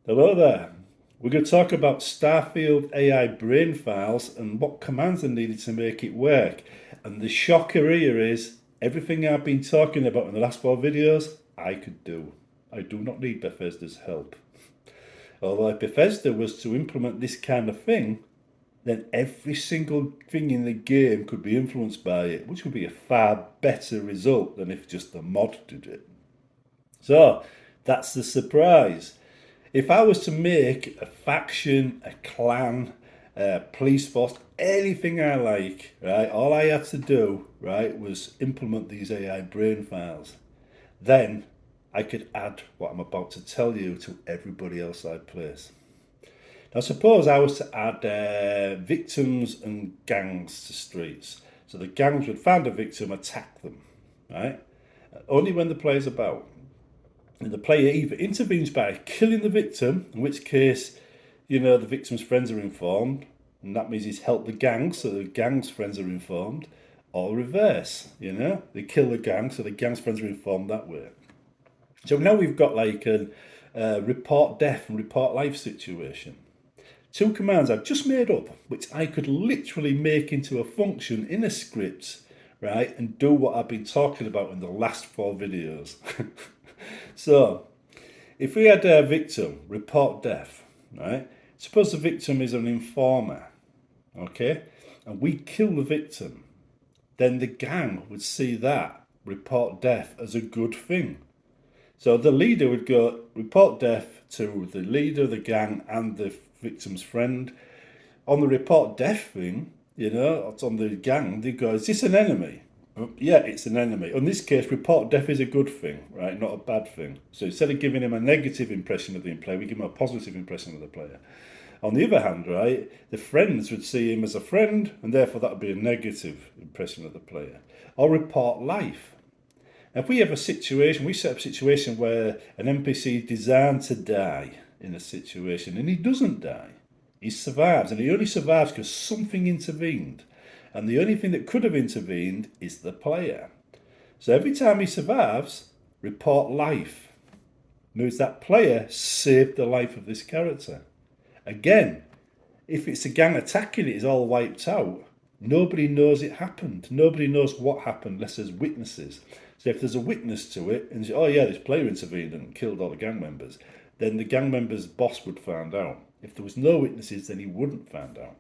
Hello there. We're going to talk about Starfield AI brain files and what commands are needed to make it work. And the shocker here is everything I've been talking about in the last 4 videos, I could do. I do not need Bethesda's help. Although if Bethesda was to implement this kind of thing, then every single thing in the game could be influenced by it, which would be a far better result than if just the mod did it. So that's the surprise. If I was to make a faction, a clan, a police force, anything I like, right, all I had to do, right, was implement these AI brain files. Then I could add what I'm about to tell you to everybody else I place. Now, suppose I was to add victims and gangs to streets. So the gangs would find a victim, attack them, right? Only when the player's about. And the player either intervenes by killing the victim, in which case, the victim's friends are informed, and that means he's helped the gang, so the gang's friends are informed, or reverse, they kill the gang, so the gang's friends are informed that way. So now we've got like a report death and report life situation. Two commands I've just made up, which I could literally make into a function in a script, right, and do what I've been talking about in the last 4 videos. So, if we had a victim report death, right? Suppose the victim is an informer, okay, and we kill the victim, then the gang would see that report death as a good thing. So the leader would go report death to the leader of the gang and the victim's friend. On the report death thing, it's on the gang, they go, is this an enemy? Yeah, it's an enemy. In this case, report death is a good thing, right? Not a bad thing. So instead of giving him a negative impression of the player, we give him a positive impression of the player. On the other hand, right, the friends would see him as a friend, and therefore that would be a negative impression of the player. Or report life. Now, if we have a situation, we set up a situation where an NPC is designed to die in a situation, and he doesn't die. He survives, and he only survives because something intervened. And the only thing that could have intervened is the player. So every time he survives, report life. Means that player saved the life of this character. Again, if it's a gang attacking it is all wiped out, nobody knows it happened. Nobody knows what happened unless there's witnesses. So if there's a witness to it, and say, oh yeah, this player intervened and killed all the gang members, then the gang member's boss would find out. If there was no witnesses, then he wouldn't find out.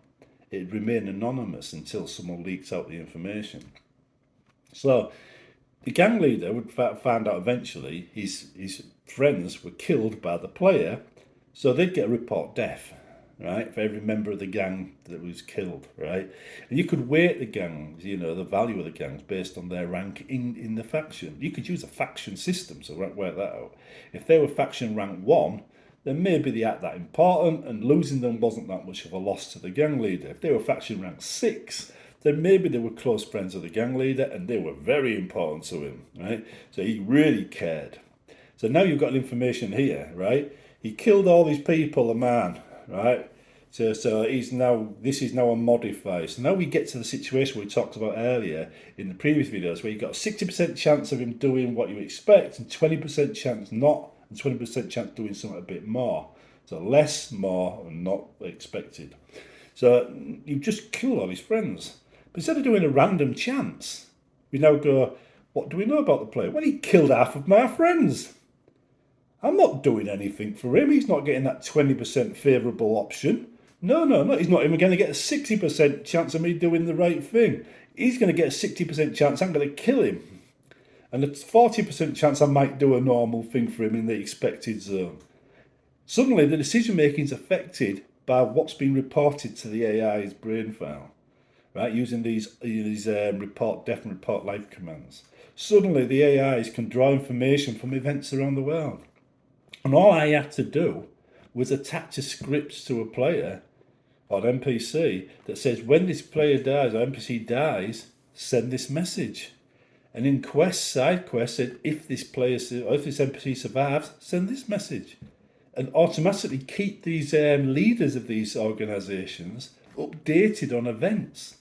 It'd remain anonymous until someone leaks out the information. So the gang leader would find out eventually his friends were killed by the player, so they'd get a report death, right, for every member of the gang that was killed, right? And you could weight the gangs, the value of the gangs based on their rank in the faction. You could use a faction system to work that out. If they were faction rank 1, then maybe they aren't that important, and losing them wasn't that much of a loss to the gang leader. If they were faction rank 6, then maybe they were close friends of the gang leader and they were very important to him, right? So he really cared. So now you've got information here, right? He killed all these people, the man, right? So this is now a modifier. So now we get to the situation we talked about earlier in the previous videos, where you've got a 60% chance of him doing what you expect and 20% chance not, and 20% chance doing something a bit more. So less, more, and not expected. So you've just killed all his friends. But instead of doing a random chance, we now go, what do we know about the player? Well, he killed half of my friends. I'm not doing anything for him. He's not getting that 20% favourable option. No. He's not even going to get a 60% chance of me doing the right thing. He's going to get a 60% chance I'm going to kill him. And a 40% chance I might do a normal thing for him in the expected zone. Suddenly, the decision making is affected by what's been reported to the AI's brain file, right? Using these report death and report life commands. Suddenly, the AIs can draw information from events around the world. And all I had to do was attach a script to a player or an NPC that says when this player dies or NPC dies, send this message. And in side quest said if this NPC survives, send this message. And automatically keep these leaders of these organisations updated on events.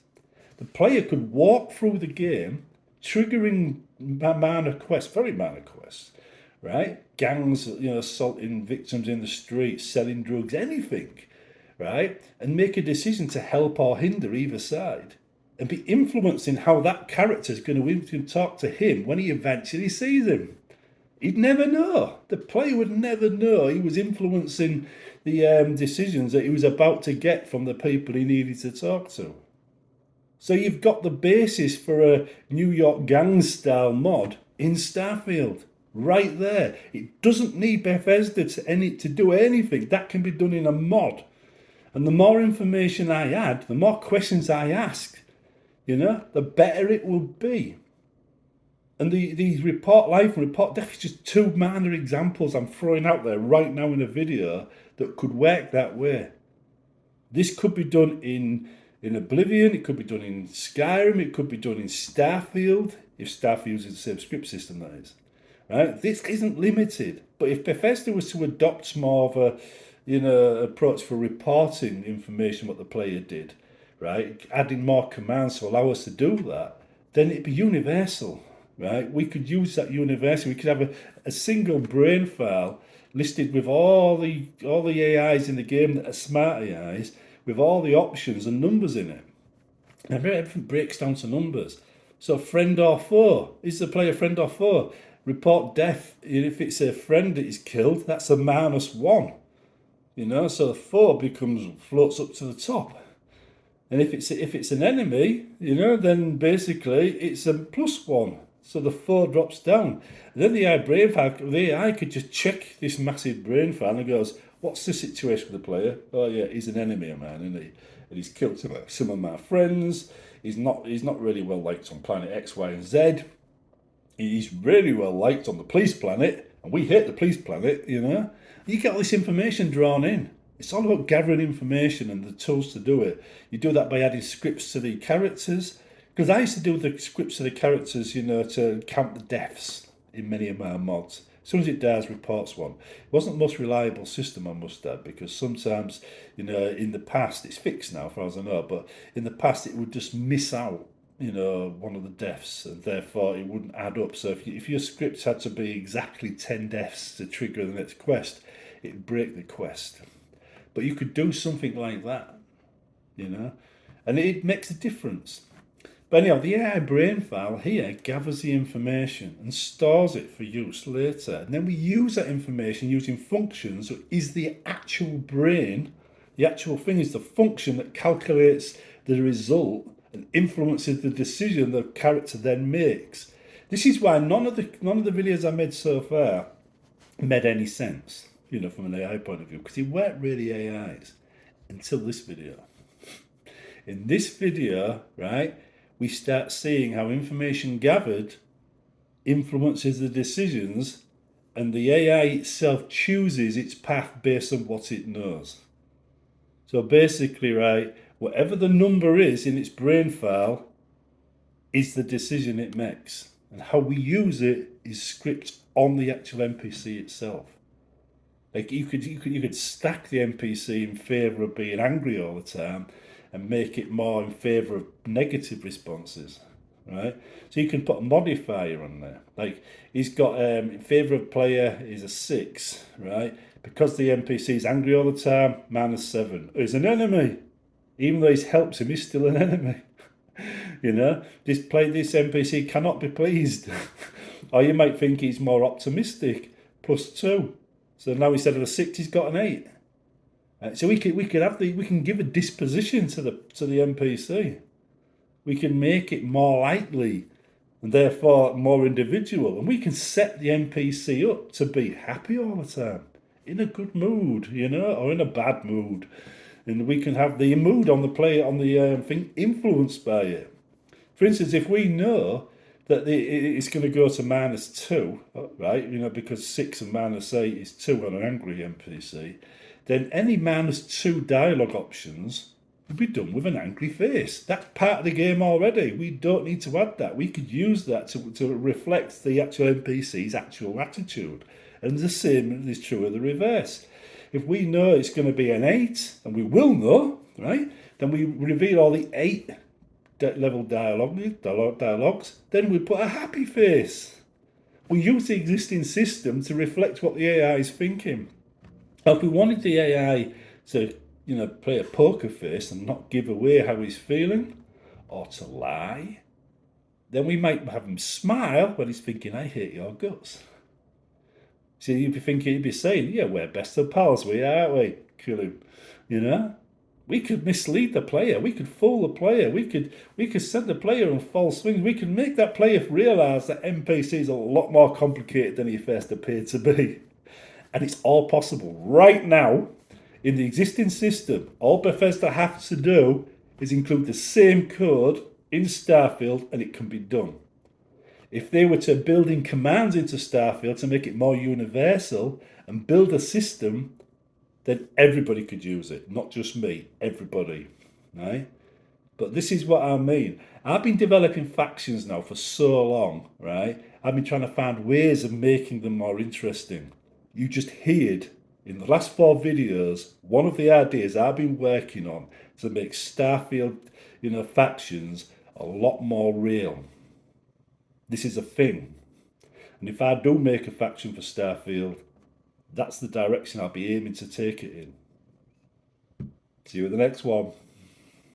The player could walk through the game, triggering very minor quests, right? Gangs, assaulting victims in the streets, selling drugs, anything, right? And make a decision to help or hinder either side. And be influencing how that character is going to talk to him when he eventually sees him. He'd never know. The player would never know he was influencing the decisions that he was about to get from the people he needed to talk to. So you've got the basis for a New York gang style mod in Starfield. Right there. It doesn't need Bethesda to do anything. That can be done in a mod. And the more information I add, the more questions I ask, the better it will be. And these report life and report death is just two minor examples I'm throwing out there right now in a video that could work that way. This could be done in Oblivion, it could be done in Skyrim, it could be done in Starfield, if Starfield uses the same script system, that is. Right? This isn't limited. But if Bethesda was to adopt more of a approach for reporting information what the player did, right, adding more commands to allow us to do that, then it'd be universal. Right? We could use that universally. We could have a single brain file listed with all the AIs in the game that are smart AIs, with all the options and numbers in it. And everything breaks down to numbers. So friend or foe, is the player friend or foe? Report death. If it's a friend that is killed, that's a -1. So the foe floats up to the top. And if it's an enemy, then basically it's a +1. So the foe drops down. And then the AI could just check this massive brain file and goes, what's the situation with the player? Oh yeah, he's an enemy of mine, isn't he? And he's killed some of my friends. He's not really well liked on planet X, Y, and Z. He's really well liked on the police planet, and we hate the police planet, You get all this information drawn in. It's all about gathering information and the tools to do it. You do that by adding scripts to the characters. Because I used to do the scripts to the characters, to count the deaths in many of my mods. As soon as it dies, reports one. It wasn't the most reliable system, I must add, because sometimes, in the past, it's fixed now, as far as I know, but in the past it would just miss out, one of the deaths, and therefore it wouldn't add up. So if your scripts had to be exactly 10 deaths to trigger the next quest, it'd break the quest. But you could do something like that, and it makes a difference. But anyhow, the AI brain file here gathers the information and stores it for use later. And then we use that information using functions. So is the actual brain, the actual thing is the function that calculates the result and influences the decision the character then makes. This is why none of the videos I made so far made any sense, from an AI point of view, because they weren't really AIs until this video. In this video, right, we start seeing how information gathered influences the decisions, and the AI itself chooses its path based on what it knows. So basically, right, whatever the number is in its brain file is the decision it makes. And how we use it is script on the actual NPC itself. Like you could stack the NPC in favour of being angry all the time and make it more in favour of negative responses, right? So you can put a modifier on there. Like he's got in favour of player is a 6, right? Because the NPC is angry all the time, -7. He's an enemy. Even though he's helped him, he's still an enemy. This NPC cannot be pleased. Or you might think he's more optimistic, +2. So now instead of a 6, he's got an 8. So we can give a disposition to the NPC. We can make it more likely and therefore more individual, and we can set the NPC up to be happy all the time, in a good mood, or in a bad mood, and we can have the mood on the player on the thing influenced by it. For instance, if we know that it's going to go to -2, right? Because 6 and -8 is 2 on an angry NPC. Then any -2 dialogue options will be done with an angry face. That's part of the game already. We don't need to add that. We could use that to reflect the actual NPC's actual attitude. And the same is true of the reverse. If we know it's going to be an 8, and we will know, right? Then we reveal all the 8 level dialogues. Then we put a happy face. We use the existing system to reflect what the AI is thinking. Now, if we wanted the AI to, play a poker face and not give away how he's feeling, or to lie, then we might have him smile when he's thinking, I hate your guts. So he'd be saying, yeah, we're best of pals, we are, aren't we? Kill him. We could mislead the player. We could fool the player. We could send the player on false swings. We could make that player realise that NPC is a lot more complicated than he first appeared to be. And it's all possible right now in the existing system. All Bethesda has to do is include the same code in Starfield, and it can be done. If they were to build in commands into Starfield to make it more universal and build a system, then everybody could use it, not just me, everybody, right? But this is what I mean. I've been developing factions now for so long, right? I've been trying to find ways of making them more interesting. You just heard in the last 4 videos one of the ideas I've been working on to make Starfield, factions a lot more real. This is a thing. And if I do make a faction for Starfield, that's the direction I'll be aiming to take it in. See you at the next one.